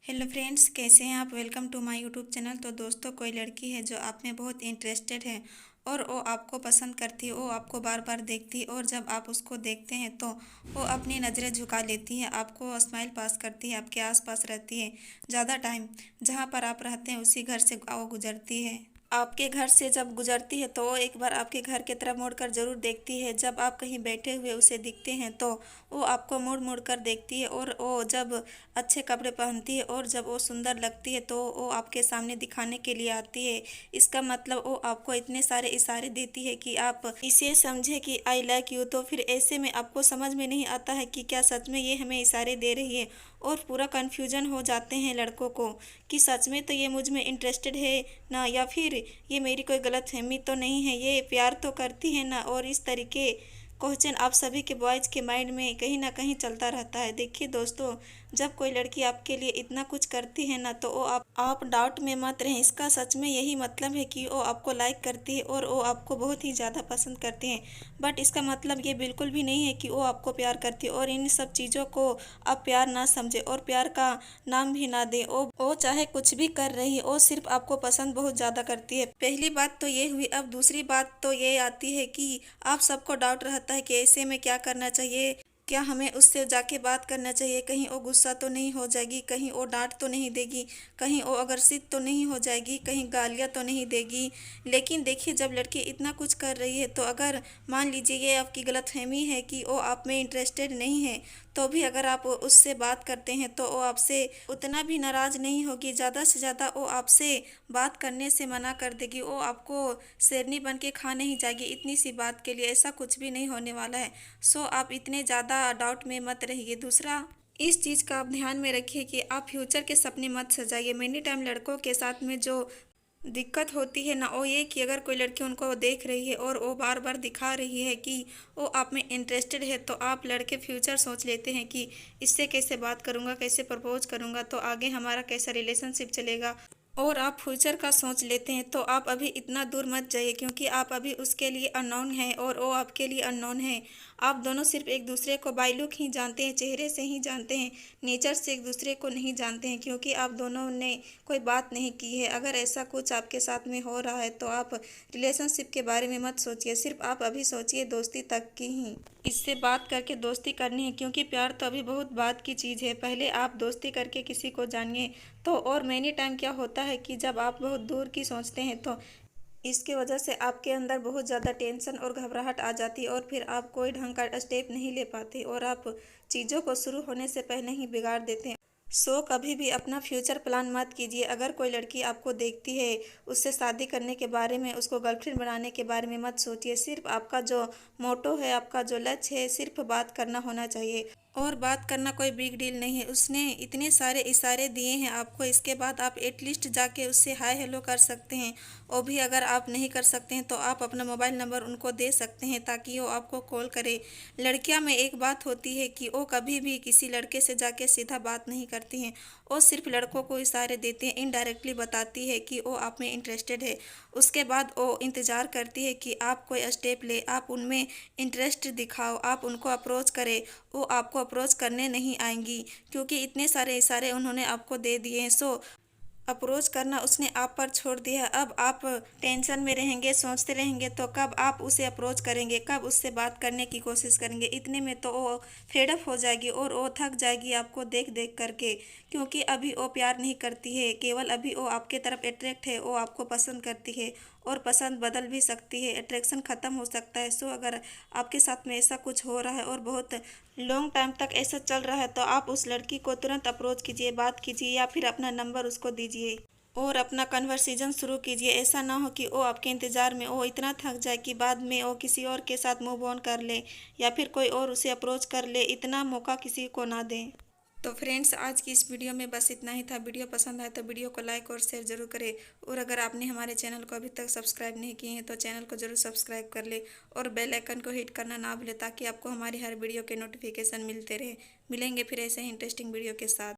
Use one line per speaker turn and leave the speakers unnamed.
Hello friends, कैसे हैं आप। Welcome to my YouTube channel. तो दोस्तों, कोई लड़की है जो आप में बहुत इंटरेस्टेड है और वो आपको पसंद करती है, वो आपको बार बार देखती है और जब आप उसको देखते हैं तो वो अपनी नज़रें झुका लेती है, आपको स्माइल पास करती है, आपके आसपास रहती है। ज़्यादा टाइम जहाँ पर आप रहते हैं उसी घर से वो गुजरती है। आपके घर से जब गुजरती है तो वो एक बार आपके घर की तरफ मुड़कर ज़रूर देखती है। जब आप कहीं बैठे हुए उसे दिखते हैं तो वो आपको मुड़ मुड़ कर देखती है और वो जब अच्छे कपड़े पहनती है और जब वो सुंदर लगती है तो वो आपके सामने दिखाने के लिए आती है। इसका मतलब वो आपको इतने सारे इशारे देती है कि आप इसे समझे कि आई लाइक यू। तो फिर ऐसे में आपको समझ में नहीं आता है कि क्या सच में ये हमें इशारे दे रही है, और पूरा कन्फ्यूजन हो जाते हैं लड़कों को कि सच में तो ये मुझ में इंटरेस्टेड है ना, या फिर ये मेरी कोई गलतफहमी तो नहीं है, ये प्यार तो करती है ना। और इस तरीके क्वेश्चन आप सभी के बॉयज़ के माइंड में कहीं ना कहीं चलता रहता है। देखिए दोस्तों, जब कोई लड़की आपके लिए इतना कुछ करती है ना तो वो आप डाउट में मत रहें। इसका सच में यही मतलब है कि वो आपको लाइक करती है और वो आपको बहुत ही ज़्यादा पसंद करती हैं। बट इसका मतलब ये बिल्कुल भी नहीं है कि वो आपको प्यार करती है, और इन सब चीज़ों को आप प्यार ना समझे और प्यार का नाम भी ना दे। वो चाहे कुछ भी कर रही है, वो सिर्फ आपको पसंद बहुत ज़्यादा करती है। पहली बात तो ये हुई। अब दूसरी बात तो ये आती है कि आप सबको डाउट रहता है कि ऐसे में क्या करना चाहिए, क्या हमें उससे जाके बात करना चाहिए, कहीं वो गुस्सा तो नहीं हो जाएगी, कहीं वो डांट तो नहीं देगी, कहीं वो आकर्षित तो नहीं हो जाएगी, कहीं गालियाँ तो नहीं देगी। लेकिन देखिए, जब लड़की इतना कुछ कर रही है तो अगर मान लीजिए ये आपकी गलतफहमी है कि वो आप में इंटरेस्टेड नहीं है, तो भी अगर आप उससे बात करते हैं तो वो आपसे उतना भी नाराज़ नहीं होगी। ज़्यादा से ज़्यादा वो आपसे बात करने से मना कर देगी, वो आपको शेरनी बन के खा नहीं जाएगी इतनी सी बात के लिए। ऐसा कुछ भी नहीं होने वाला है। सो आप इतने ज़्यादा डाउट में मत रहिए। दूसरा, इस चीज़ का आप ध्यान में रखिए कि आप फ्यूचर के सपने मत सजाइए। मैनी टाइम लड़कों के साथ में जो दिक्कत होती है ना, वो ये कि अगर कोई लड़की उनको देख रही है और वो बार बार दिखा रही है कि वो आप में इंटरेस्टेड है, तो आप लड़के फ्यूचर सोच लेते हैं कि इससे कैसे बात करूँगा, कैसे प्रपोज करूँगा, तो आगे हमारा कैसा रिलेशनशिप चलेगा, और आप फ्यूचर का सोच लेते हैं। तो आप अभी इतना दूर मत जाइए, क्योंकि आप अभी उसके लिए अननोन हैं और वो आपके लिए अननोन है। आप दोनों सिर्फ एक दूसरे को बाय लुक ही जानते हैं, चेहरे से ही जानते हैं, नेचर से एक दूसरे को नहीं जानते हैं, क्योंकि आप दोनों ने कोई बात नहीं की है। अगर ऐसा कुछ आपके साथ में हो रहा है तो आप रिलेशनशिप के बारे में मत सोचिए, सिर्फ आप अभी सोचिए दोस्ती तक की ही। इससे बात करके दोस्ती करनी है, क्योंकि प्यार तो अभी बहुत बात की चीज़ है। पहले आप दोस्ती करके किसी को जानिए। तो और मैनी टाइम क्या होता है कि जब आप बहुत दूर की सोचते हैं तो इसके वजह से आपके अंदर बहुत ज़्यादा टेंशन और घबराहट आ जाती है, और फिर आप कोई ढंग का स्टेप नहीं ले पाते और आप चीज़ों को शुरू होने से पहले ही बिगाड़ देते हैं। सो कभी भी अपना फ्यूचर प्लान मत कीजिए। अगर कोई लड़की आपको देखती है, उससे शादी करने के बारे में, उसको गर्लफ्रेंड बनाने के बारे में मत सोचिए। सिर्फ आपका जो मोटो है, आपका जो लक्ष्य है, सिर्फ बात करना होना चाहिए। और बात करना कोई बिग डील नहीं है। उसने इतने सारे इशारे दिए हैं आपको, इसके बाद आप एटलीस्ट जाके उससे हाय हेलो कर सकते हैं। वो भी अगर आप नहीं कर सकते हैं तो आप अपना मोबाइल नंबर उनको दे सकते हैं ताकि वो आपको कॉल करे। लड़कियां में एक बात होती है कि वो कभी भी किसी लड़के से जाके सीधा बात नहीं करती हैं, वो सिर्फ लड़कों को इशारे देती हैं, इनडायरेक्टली बताती है कि वो आप में इंटरेस्टेड है। उसके बाद वो इंतज़ार करती है कि आप कोई स्टेप ले, आप उनमें इंटरेस्ट दिखाओ, आप उनको अप्रोच करें। वो आपको अप्रोच करने नहीं आएंगी, क्योंकि इतने सारे इशारे उन्होंने आपको दे दिए हैं। सो अप्रोच करना उसने आप पर छोड़ दिया है। अब आप टेंशन में रहेंगे, सोचते रहेंगे, तो कब आप उसे अप्रोच करेंगे, कब उससे बात करने की कोशिश करेंगे। इतने में तो वो फेडअप हो जाएगी और वो थक जाएगी आपको देख देख करके, क्योंकि अभी वो प्यार नहीं करती है, केवल अभी वो आपके तरफ अट्रैक्ट है, वो आपको पसंद करती है। और पसंद बदल भी सकती है, अट्रैक्शन ख़त्म हो सकता है। सो अगर आपके साथ में ऐसा कुछ हो रहा है और बहुत लॉन्ग टाइम तक ऐसा चल रहा है, तो आप उस लड़की को तुरंत अप्रोच कीजिए, बात कीजिए, या फिर अपना नंबर उसको दीजिए और अपना कन्वर्सेशन शुरू कीजिए। ऐसा ना हो कि वो आपके इंतज़ार में वो इतना थक जाए कि बाद में वो किसी और के साथ मूव ऑन कर ले, या फिर कोई और उसे अप्रोच कर ले। इतना मौका किसी को ना दें। तो फ्रेंड्स, आज की इस वीडियो में बस इतना ही था। वीडियो पसंद आए तो वीडियो को लाइक और शेयर जरूर करें, और अगर आपने हमारे चैनल को अभी तक सब्सक्राइब नहीं किए हैं तो चैनल को जरूर सब्सक्राइब कर ले, और बेल आइकन को हिट करना ना भूलें ताकि आपको हमारी हर वीडियो के नोटिफिकेशन मिलते रहे। मिलेंगे फिर ऐसे ही इंटरेस्टिंग वीडियो के साथ।